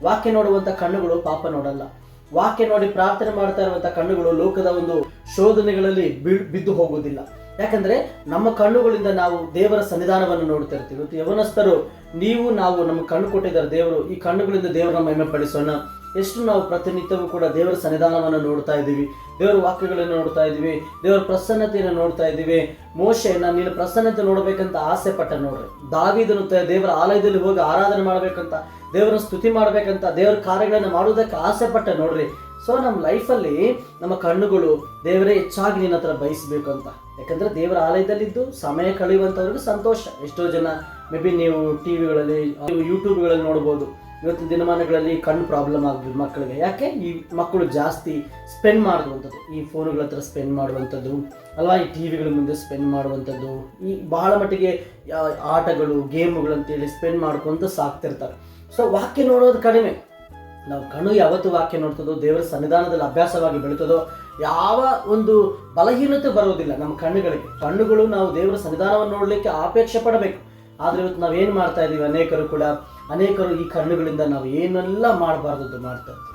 ವಾಕ್ಯ ನೋಡುವಂಥ ಕಣ್ಣುಗಳು ಪಾಪ ನೋಡಲ್ಲ. ವಾಕ್ಯ ನೋಡಿ ಪ್ರಾರ್ಥನೆ ಮಾಡ್ತಾ ಇರುವಂಥ ಕಣ್ಣುಗಳು ಲೋಕದ ಒಂದು ಶೋಧನೆಗಳಲ್ಲಿ ಬಿದ್ದು ಹೋಗುವುದಿಲ್ಲ. ಯಾಕಂದ್ರೆ ನಮ್ಮ ಕಣ್ಣುಗಳಿಂದ ನಾವು ದೇವರ ಸನ್ನಿಧಾನವನ್ನು ನೋಡ್ತಾ ಇರ್ತೀವಿ. ಇವತ್ತು ಯವನಸ್ಥರು ನಾವು ನಮ್ಮ ಕಣ್ಣು ಕೊಟ್ಟಿದ್ದಾರೆ ದೇವರು, ಈ ಕಣ್ಣುಗಳಿಂದ ದೇವರನ್ನ ಮಹಿಮೆ ಪಡಿಸೋಣ. ಎಷ್ಟು ನಾವು ಪ್ರತಿನಿತ್ಯವೂ ಕೂಡ ದೇವರ ಸನ್ನಿಧಾನವನ್ನು ನೋಡ್ತಾ ಇದ್ದೀವಿ, ದೇವರ ವಾಕ್ಯಗಳನ್ನು ನೋಡ್ತಾ ಇದ್ದೀವಿ, ದೇವರ ಪ್ರಸನ್ನತೆಯನ್ನು ನೋಡ್ತಾ ಇದ್ದೀವಿ. ಮೋಶೆಯನ್ನ ನೀನು ಪ್ರಸನ್ನತೆ ನೋಡ್ಬೇಕಂತ ಆಸೆ ಪಟ್ಟ ನೋಡ್ರಿ. ದಾವೀದನು ದೇವರ ಆಲಯದಲ್ಲಿ ಹೋಗಿ ಆರಾಧನೆ ಮಾಡ್ಬೇಕಂತ, ದೇವರ ಸ್ತುತಿ ಮಾಡ್ಬೇಕಂತ, ದೇವರ ಕಾರ್ಯಗಳನ್ನು ಮಾಡುವುದಕ್ಕೆ ಆಸೆ ಪಟ್ಟ ನೋಡ್ರಿ. ಸೊ ನಮ್ಮ ಲೈಫಲ್ಲಿ ನಮ್ಮ ಕಣ್ಣುಗಳು ದೇವರೇ ಹೆಚ್ಚಾಗಿ ನಿನ್ನ ಹತ್ರ ಬಯಸಬೇಕು ಅಂತ. ಯಾಕಂದ್ರೆ ದೇವರ ಆಲಯದಲ್ಲಿದ್ದು ಸಮಯ ಕಳೆಯುವಂಥವ್ರಿಗೆ ಸಂತೋಷ. ಎಷ್ಟೋ ಜನ ಮೇ ಬಿ ನೀವು ಟಿವಿಗಳಲ್ಲಿ ಯೂಟ್ಯೂಬ್ಗಳಲ್ಲಿ ನೋಡ್ಬೋದು, ಇವತ್ತಿನ ದಿನಮಾನಗಳಲ್ಲಿ ಕಣ್ಣು ಪ್ರಾಬ್ಲಮ್ ಆಗ್ಬೋದು ಮಕ್ಕಳಿಗೆ. ಯಾಕೆ ಈ ಮಕ್ಕಳು ಜಾಸ್ತಿ ಸ್ಪೆಂಡ್ ಮಾಡುವಂಥದ್ದು, ಈ ಫೋನುಗಳ ಹತ್ರ ಸ್ಪೆಂಡ್ ಮಾಡುವಂಥದ್ದು ಅಲ್ವಾ, ಈ ಟಿವಿಗಳ ಮುಂದೆ ಸ್ಪೆಂಡ್ ಮಾಡುವಂಥದ್ದು, ಈ ಬಹಳ ಮಟ್ಟಿಗೆ ಆಟಗಳು ಗೇಮ್ಗಳು ಅಂತೇಳಿ ಸ್ಪೆಂಡ್ ಮಾಡ್ಕೊಂತ ಸಾಕ್ತಿರ್ತಾರೆ. ಸೊ ವಾಕ್ಯ ನೋಡೋದು ಕಡಿಮೆ. ನಾವು ಕಣ್ಣು ಯಾವತ್ತು ವಾಕ್ಯ ನೋಡ್ತದೋ, ದೇವರ ಸನ್ನಿಧಾನದಲ್ಲಿ ಅಭ್ಯಾಸವಾಗಿ ಬೆಳೀತದೋ, ಯಾವ ಒಂದು ಬಲಹೀನತೆ ಬರೋದಿಲ್ಲ ನಮ್ಮ ಕಣ್ಣುಗಳಿಗೆ. ಕಣ್ಣುಗಳು ನಾವು ದೇವರ ಸನ್ನಿಧಾನವನ್ನು ನೋಡಲಿಕ್ಕೆ ಅಪೇಕ್ಷೆ ಪಡಬೇಕು. ಆದರೆ ಇವತ್ತು ನಾವೇನು ಮಾಡ್ತಾ ಇದ್ದೀವಿ, ಅನೇಕರು ಈ ಕಣ್ಣುಗಳಿಂದ ನಾವು ಏನೆಲ್ಲ ಮಾಡಬಾರ್ದು ಮಾಡ್ತಾ ಇರ್ತೀವಿ.